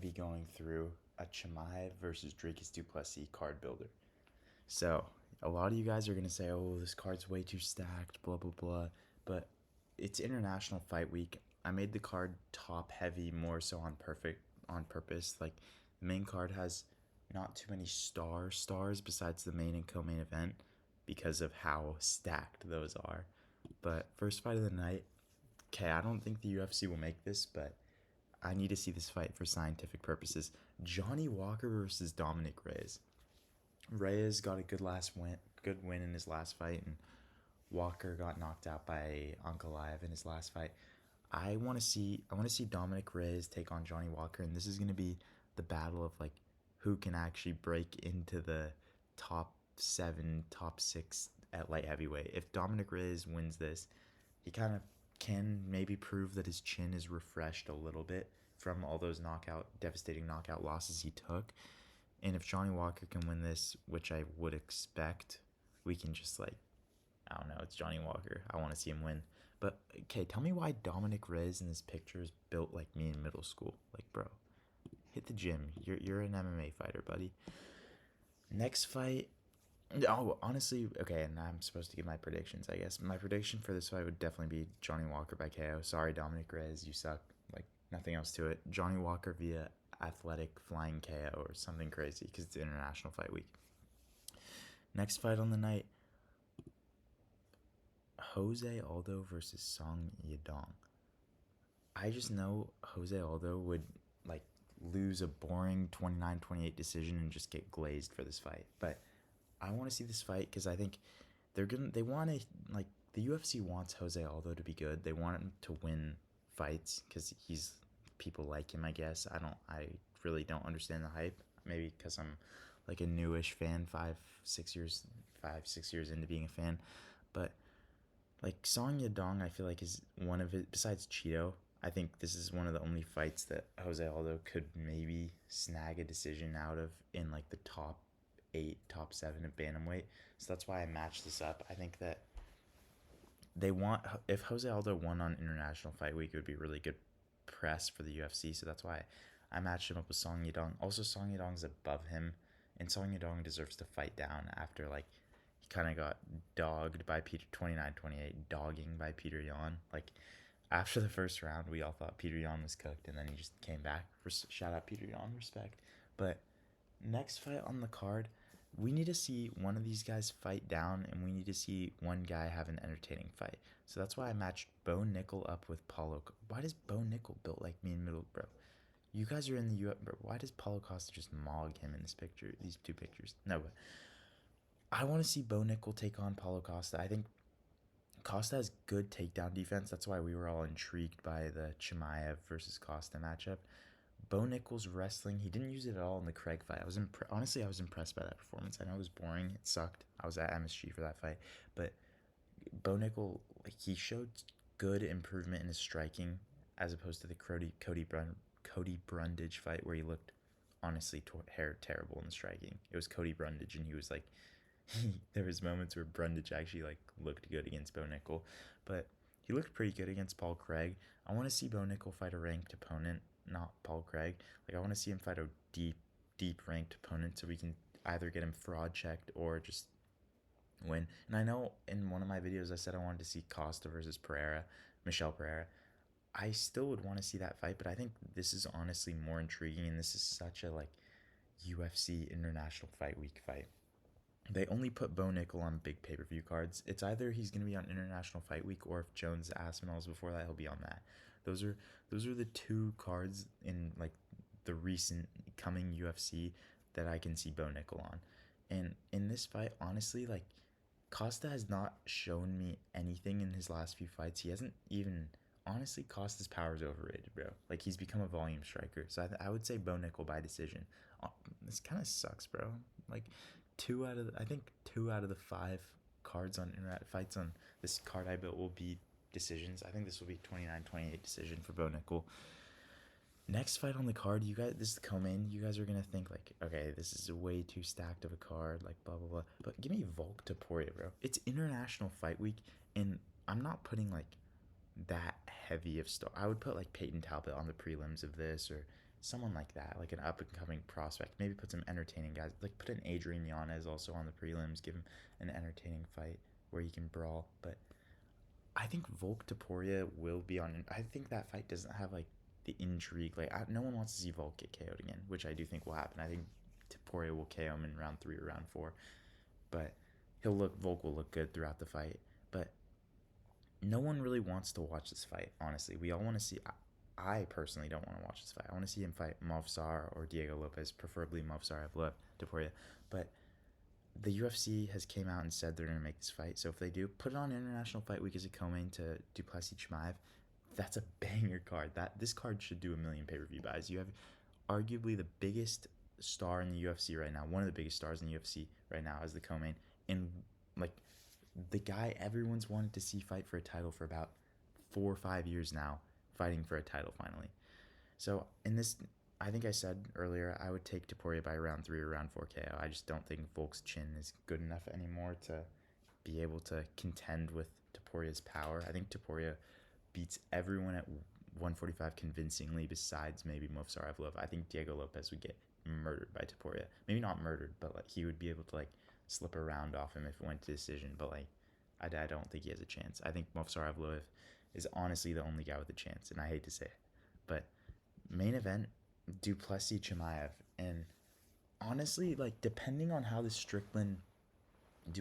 Be going through a Chimaev versus Dricus Plessis card builder. So a lot of you guys are gonna say, "Oh, this card's way too stacked," blah blah blah. But it's International Fight Week. I made the card top heavy more so on purpose. Like the main card has not too many stars besides the main and co-main event because of how stacked those are. But first fight of the night. Okay, I don't think the UFC will make this, but I need to see this fight for scientific purposes. Johnny Walker versus Dominic Reyes. Reyes got a good win in his last fight, and Walker got knocked out by Ankalaev in his last fight. I want to see Dominic Reyes take on Johnny Walker, and this is gonna be the battle of like who can actually break into the top seven, top six at light heavyweight. If Dominic Reyes wins this, he kind of can maybe prove that his chin is refreshed a little bit from all those devastating knockout losses he took. And if Johnny Walker can win this, which I would expect, we can just like, I don't know, it's Johnny Walker. I want to see him win. But okay, tell me why Dominic Reyes in this picture is built like me in middle school. Like, bro, hit the gym. You're an MMA fighter, buddy. Next fight. Oh, honestly, okay, and I'm supposed to give my predictions, I guess. My prediction for this fight would definitely be Johnny Walker by KO. Sorry, Dominic Reyes, you suck. Like, nothing else to it. Johnny Walker via athletic flying KO or something crazy because it's International Fight Week. Next fight on the night, Jose Aldo versus Song Yadong. I just know Jose Aldo would like lose a boring 29-28 decision and just get glazed for this fight. But I want to see this fight because I think they want to like the UFC wants Jose Aldo to be good. They want him to win fights because people like him. I guess I really don't understand the hype. Maybe because I'm like a newish fan, 5 6 years into being a fan. But like Song Yadong, I feel like is one of it. Besides Cheeto, I think this is one of the only fights that Jose Aldo could maybe snag a decision out of in like the top eight, top seven of bantamweight. So that's why I matched this up. I think that they want if Jose Aldo won on International Fight Week, it would be really good press for the UFC. So that's why I matched him up with Song Yadong. Also, Song Yadong's above him, and Song Yadong deserves to fight down after like he kind of got dogged by Peter 29-28, dogging by Peter Yan. Like after the first round, we all thought Peter Yan was cooked, and then he just came back. Shout out Peter Yan, respect. But next fight on the card, we need to see one of these guys fight down, and we need to see one guy have an entertaining fight. So that's why I matched Bo Nickal up with Paulo. Why does Bo Nickal built like me in middle, bro? You guys are in the UFC, bro. Why does Paulo Costa just mog him in this picture? These two pictures. No, but I want to see Bo Nickal take on Paulo Costa. I think Costa has good takedown defense. That's why we were all intrigued by the Chimaev versus Costa matchup. Bo Nickal's wrestling, he didn't use it at all in the Craig fight. Honestly, I was impressed by that performance. I know it was boring. It sucked. I was at MSG for that fight. But Bo Nickal, like, he showed good improvement in his striking as opposed to the Cody Brundage fight where he looked honestly terrible in the striking. It was Cody Brundage, and he was like, there was moments where Brundage actually like looked good against Bo Nickal, but he looked pretty good against Paul Craig. I want to see Bo Nickal fight a ranked opponent, not Paul Craig. Like I want to see him fight a deep ranked opponent so we can either get him fraud checked or just win. And I know in one of my videos I said I wanted to see Costa versus Michel Pereira. I still would want to see that fight, but I think this is honestly more intriguing, and this is such a like UFC International Fight Week fight. They only put Bo Nickal on big pay-per-view cards. It's either he's going to be on International Fight Week, or if Jones Aspinall's before that, he'll be on that. Those are the two cards in like the recent coming UFC that I can see Bo Nickal on. And in this fight, honestly, like Costa has not shown me anything in his last few fights. He hasn't even honestly. Costa's power is overrated, bro. Like he's become a volume striker. So I would say Bo Nickal by decision. This kind of sucks, bro. Like I think 2 out of the 5 cards on internet fights on this card I built will be decisions. I think this will be 29-28 decision for Bo Nickal. Next fight on the card, you guys, this is the co-main. You guys are gonna think like, okay, this is way too stacked of a card, like blah blah blah. But give me Volk Topuria, bro. It's International Fight Week, and I'm not putting like that heavy of star. I would put like Peyton Talbot on the prelims of this, or someone like that, like an up and coming prospect. Maybe put some entertaining guys, like put an Adrian Yanez also on the prelims, give him an entertaining fight where he can brawl. But I think Volk Topuria will be on. I think that fight doesn't have like the intrigue. Like no one wants to see Volk get KO'd again, which I do think will happen. I think Topuria will KO him in round 3 or round 4, but Volk will look good throughout the fight. But no one really wants to watch this fight. Honestly, we all want to see. I personally don't want to watch this fight. I want to see him fight Movsar or Diego Lopez, preferably Movsar. I've loved Topuria, but the UFC has came out and said they're going to make this fight. So if they do, put it on International Fight Week as a co-main to Plessis Chimaev. That's a banger card. This card should do 1 million pay-per-view buys. You have arguably the biggest star in the UFC right now, one of the biggest stars in the UFC right now as the co-main, and like the guy everyone's wanted to see fight for a title for about 4 or 5 years now, fighting for a title finally. So in this, I think I said earlier I would take Topuria by round 3 or round 4 KO. I just don't think Volk's chin is good enough anymore to be able to contend with Topuria's power. I think Topuria beats everyone at 145 convincingly besides maybe Movsar Evloev. I think Diego Lopez would get murdered by Topuria. Maybe not murdered, but like he would be able to like slip a round off him if it went to decision. But like I don't think he has a chance. I think Movsar Evloev is honestly the only guy with a chance, and I hate to say it. But main event, Plessis Chimaev. And honestly, like depending on how the Strickland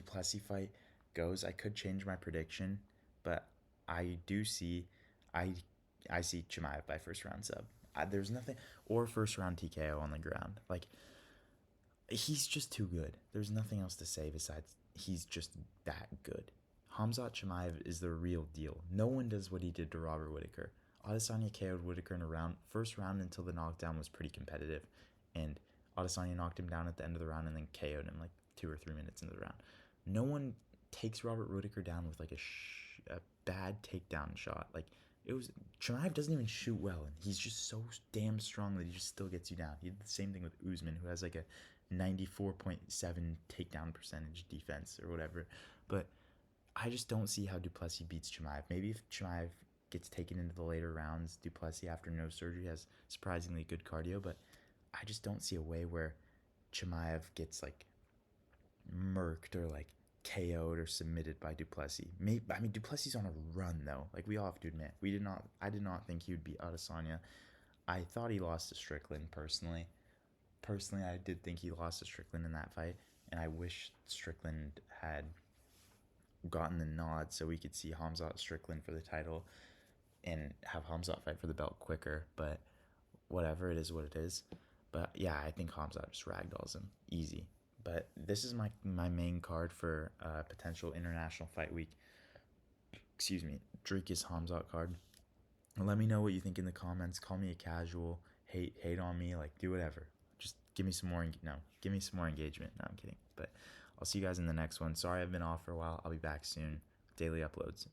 Plessis fight goes, I could change my prediction, but I see Chimaev by first round sub. There's nothing, or first round TKO on the ground. Like he's just too good. There's nothing else to say besides he's just that good. Khamzat Chimaev is the real deal. No one does what he did to Robert Whittaker. Adesanya KO'd Whittaker in a first round until the knockdown was pretty competitive, and Adesanya knocked him down at the end of the round and then KO'd him like 2 or 3 minutes into the round. No one takes Robert Whittaker down with like a bad takedown shot. Like Chimaev doesn't even shoot well, and he's just so damn strong that he just still gets you down. He did the same thing with Usman, who has like a 94.7 takedown percentage defense or whatever. But I just don't see how Plessis beats Chimaev. Maybe if Chimaev gets taken into the later rounds, Plessis after no surgery has surprisingly good cardio, but I just don't see a way where Chimaev gets like murked or like KO'd or submitted by Plessis. Plessis on a run though. Like we all have to admit, I did not think he would beat Adesanya. I thought he lost to Strickland personally. I did think he lost to Strickland in that fight, and I wish Strickland had gotten the nod so we could see Khamzat Strickland for the title and have Khamzat fight for the belt quicker. But whatever, it is what it is. But yeah, I think Khamzat just ragdolls him easy. But this is my main card for potential International Fight Week. Dricus Khamzat card. Let me know what you think in the comments. Call me a casual. Hate on me. Like do whatever. Just give me some more engagement. No, I'm kidding. But I'll see you guys in the next one. Sorry I've been off for a while. I'll be back soon. Daily uploads.